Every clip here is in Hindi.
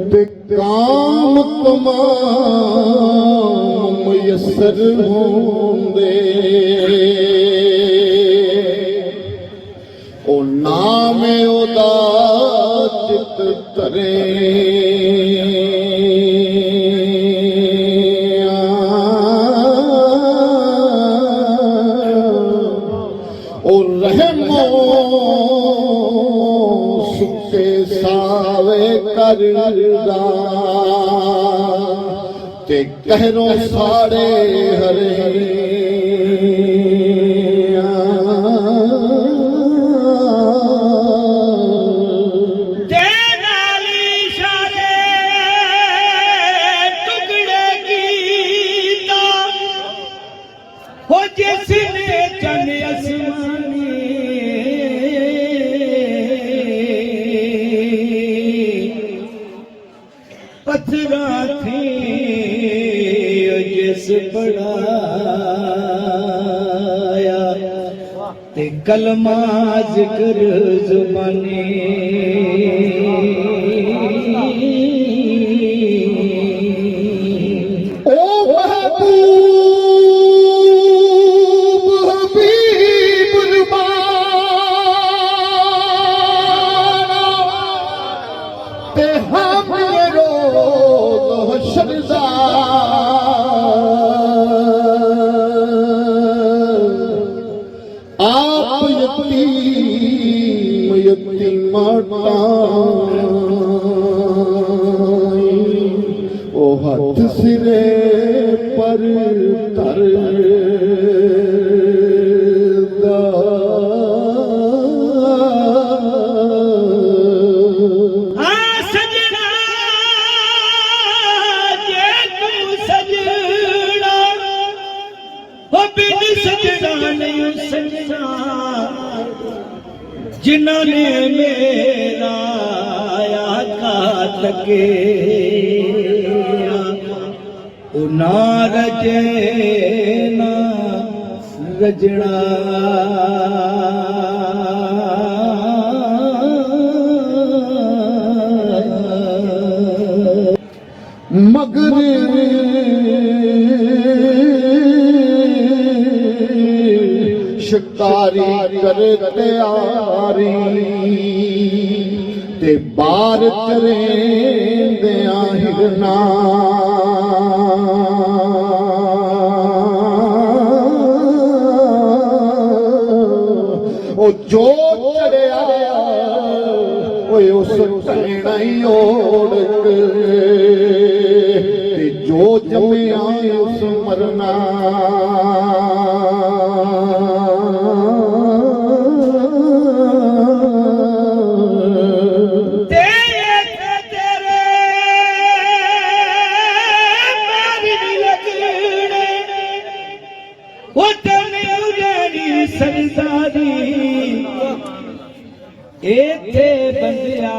ते काम तमाम मुयसर होंदे ओ नाम ओदा चित करे ओ रहमो सुके सावे करदा ते कहरों साड़े हरे पथरा थे जिस पढ़ाया ते कलमा जिक्र जुबानी ओ महबूब हबीब रुबाना ते हम शरदा आप यतीम यतीमाता ओ हाथ सिरे पर तर जिन्होंने मेरा आका तके ना रजे ना रजड़ा मगर शिकारी करे तैयारी ते बार करे दिया हिरना ओ जो चढ़िया उस टैना ही ओढ़ के जो जमिया उस मरना एथे बंदिया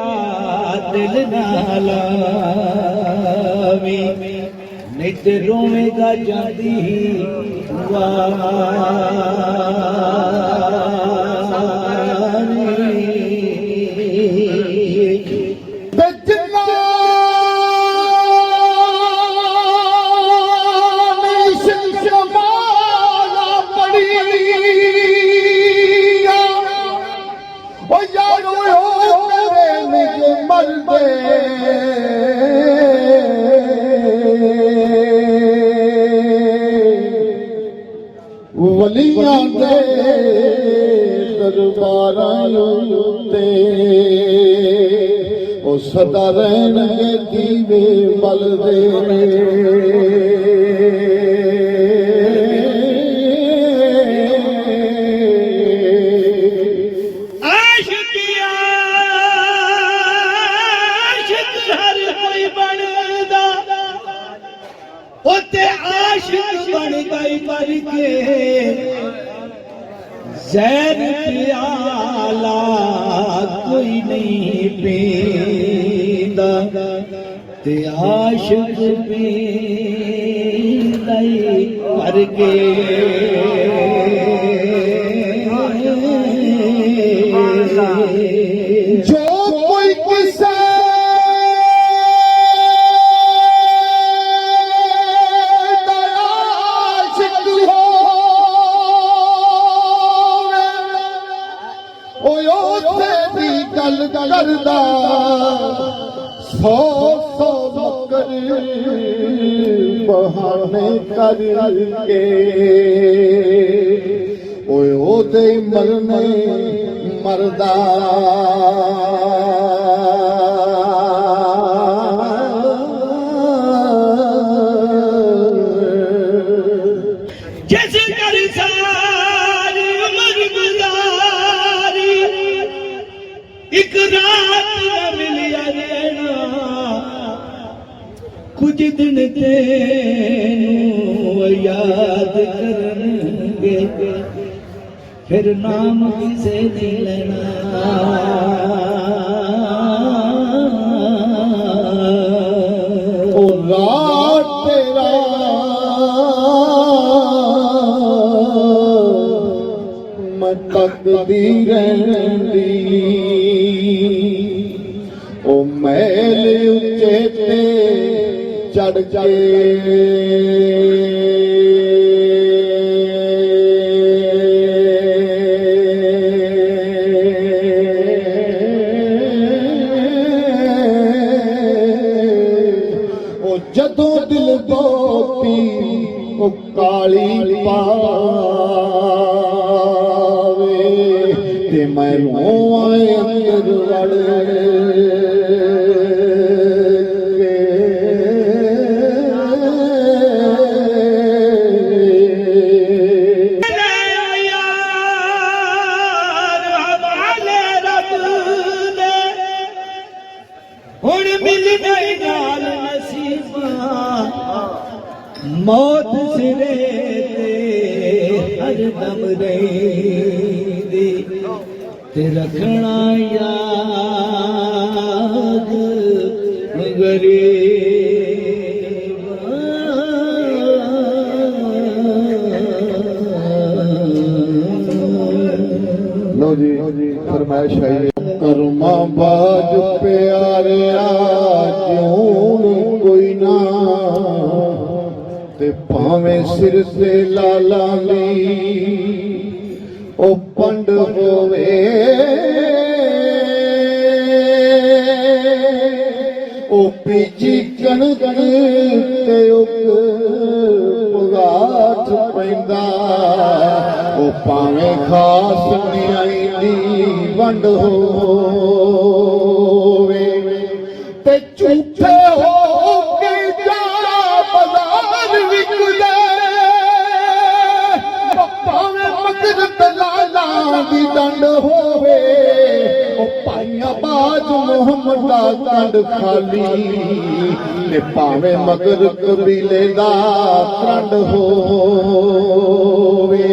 दिल नालावी नित रोवेगा जाती वलियां दे दरबारां उत्ते ओ सदा रहणगे दीवे बलदे ज़हर प्याला कोई नहीं पींदा ते आशिक पींदा करके जो कोई किसे ਕਰਦਾ 100 ਮੱਕਰ ਬਹਾਨੇ ਕਰਕੇ ਓਏ ਉਹਦੇ ਮਰਨੇ ਮਰਦਾ ਜਿਸ ਕਰ ਸਾਰੀ ਉਮਰ ਗੁਜ਼ਾਰੀ ਇੱਕ ਰਾਤ ਨਾ ਮਿਲਿਆ ਰਹਿਣਾ ਕੁਝ ਦਿਨ ਤੈਨੂੰ ਯਾਦ ਕਰਨਗੇ ਫਿਰ ਨਾਮ ਕਿਸੇ ਨਹੀਂ ਲੈਣਾ ਉਹ ਰਾਤ ਤੇਰਾ ਮੈਂ ਤੱਕਦੀ ਰਹਿੰਦੀ ਉਹ ਮੈਲ ਉੱਚੇ ਤੇ ਚੜ ਉਹ ਜਦੋਂ ਦਿਲ ਦੋਤੀ ਉਹ ਕਾਲੀ ਪਾਵੇ ਤੇ ਮੈਂ ਰੋਵਾਂ ਅੰਦਰ ਵੜ ਹੁਣ ਮਿਲ ਗਈ ਨਾਲ ਨਸੀਬਾਂ ਮੌਤ ਸਿਰੇ ਤੇ ਹਰ ਦਮ ਰਹਿੰਦੀ ਤੇ ਰੱਖਣਾ ਯਾਦ लो जी फरमाइश है कर्मा बाज प्यारिया जून कोई ना ते भावे सिर से लाला ली ओ पंड होवे ओ पीची कनक ते पुगाठ पैंदा ओ भावे खास न्याई दी वंड होवे ते झूठे हो के जा बाजार विकदे भावे मकर दलाला दी दंड होवे ओ पाइया बाज मोहम्मद दा कंड खाली ते भावे मगर कबीले दा कंड होवे